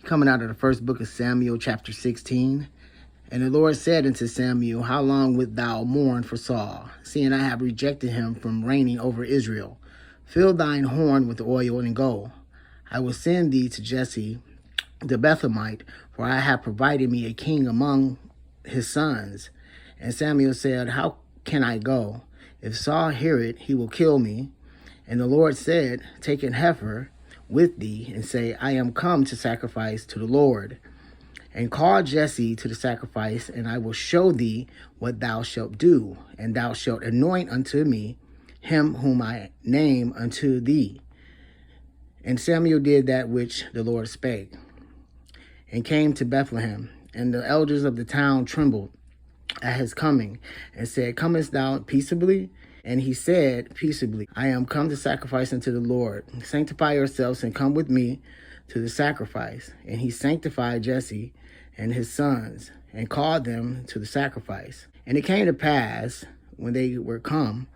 Coming out of the first book of Samuel, chapter 16. And the Lord said unto Samuel, How long wilt thou mourn for Saul, seeing I have rejected him from reigning over Israel? Fill thine horn with oil and go. I will send thee to Jesse the Bethlehemite, for I have provided me a king among his sons. And Samuel said, How can I go? If Saul hear it, he will kill me. And the Lord said, Take an heifer with thee, and say, I am come to sacrifice to the Lord. And call Jesse to the sacrifice, and I will show thee what thou shalt do. And thou shalt anoint unto me him whom I name unto thee. And Samuel did that which the Lord spake, and came to Bethlehem. And the elders of the town trembled at his coming, and said, Comest thou peaceably? And he said, Peaceably, I am come to sacrifice unto the Lord. Sanctify yourselves and come with me to the sacrifice. And he sanctified Jesse and his sons, and called them to the sacrifice. And it came to pass, when they were come,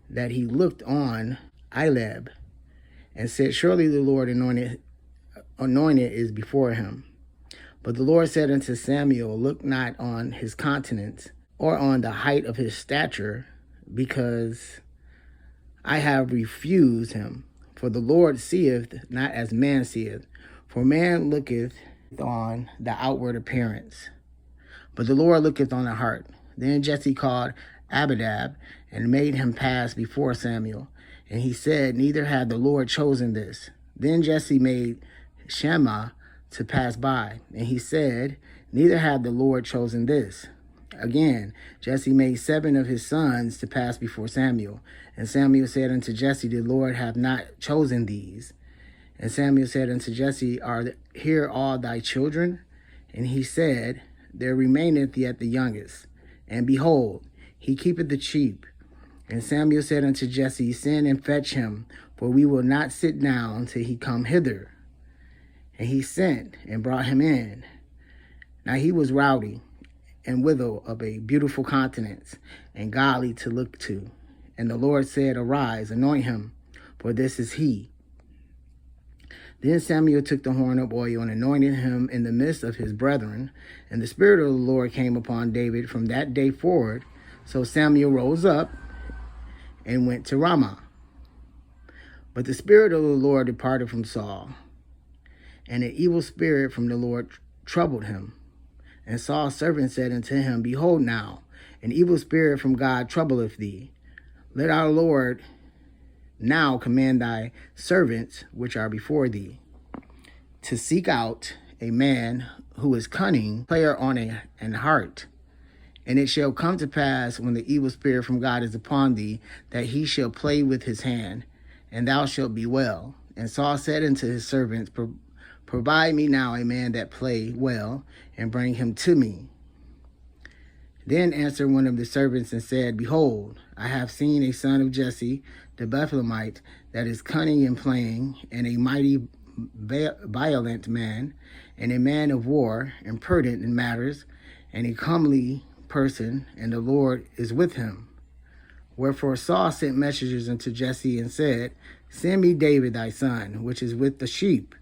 that he looked on Eliab, and said, Surely the Lord anointed is before him. But the Lord said unto Samuel, Look not on his countenance, or on the height of his stature, because I have refused him. For the Lord seeth not as man seeth, for man looketh on the outward appearance, but the Lord looketh on the heart. Then Jesse called Abinadab, and made him pass before Samuel. And he said, Neither had the Lord chosen this. Then Jesse made Shammah to pass by, and he said, Neither had the Lord chosen this. Again, Jesse made 7 of his sons to pass before Samuel. And Samuel said unto Jesse, The Lord hath not chosen these. And Samuel said unto Jesse, Are here all thy children? And he said, There remaineth yet the youngest. And behold, he keepeth the sheep. And Samuel said unto Jesse, Send and fetch him, for we will not sit down till he come hither. And he sent and brought him in. Now he was rowdy, and withal of a beautiful countenance, and godly to look to. And the Lord said, Arise, anoint him, for this is he. Then Samuel took the horn of oil and anointed him in the midst of his brethren. And the Spirit of the Lord came upon David from that day forward. So Samuel rose up and went to Ramah. But the Spirit of the Lord departed from Saul, and an evil spirit from the Lord troubled him. And Saul's servant said unto him, Behold now, an evil spirit from God troubleth thee. Let our Lord now command thy servants, which are before thee, to seek out a man who is cunning, player on an harp. And it shall come to pass, when the evil spirit from God is upon thee, that he shall play with his hand, and thou shalt be well. And Saul said unto his servants, Provide me now a man that play well, and bring him to me. Then answered one of the servants and said, Behold, I have seen a son of Jesse the Bethlehemite, that is cunning in playing, and a mighty violent man, and a man of war, and prudent in matters, and a comely person, and the Lord is with him. Wherefore Saul sent messengers unto Jesse and said, Send me David thy son, which is with the sheep.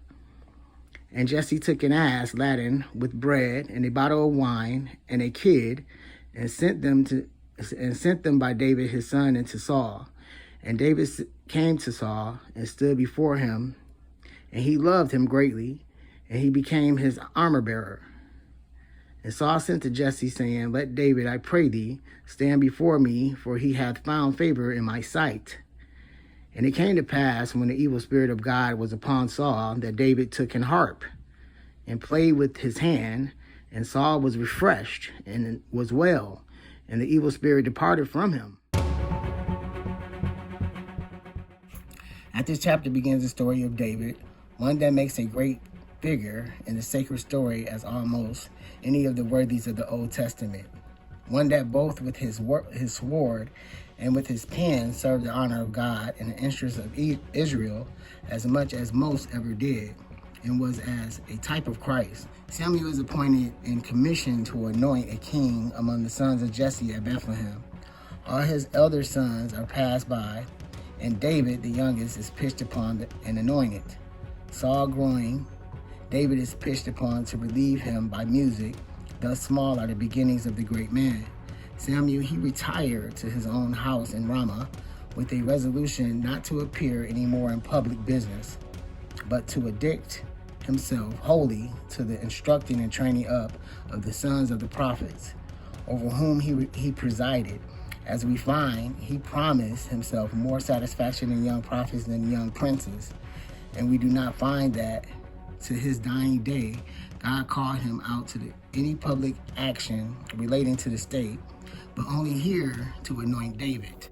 And Jesse took an ass laden with bread, and a bottle of wine, and a kid, and sent them by David his son into Saul. And David came to Saul and stood before him, and he loved him greatly, and he became his armor bearer. And Saul sent to Jesse, saying, Let David, I pray thee, stand before me, for he hath found favor in my sight. And it came to pass, when the evil spirit of God was upon Saul, that David took an harp and played with his hand, and Saul was refreshed and was well, and the evil spirit departed from him. At this chapter begins the story of David, one that makes a great figure in the sacred story as almost any of the worthies of the Old Testament. One that both with his sword and with his pen served the honor of God and the interests of Israel as much as most ever did, and was as a type of Christ. Samuel is appointed and commissioned to anoint a king among the sons of Jesse at Bethlehem. All his elder sons are passed by, and David, the youngest, is pitched upon and anointed. Saul, growing David is pitched upon to relieve him by music. Thus small are the beginnings of the great man. Samuel, he retired to his own house in Ramah with a resolution not to appear anymore in public business, but to addict himself wholly to the instructing and training up of the sons of the prophets, over whom he presided. As we find, he promised himself more satisfaction in young prophets than young princes. And we do not find that to his dying day, God called him out to any public action relating to the state, but only here to anoint David.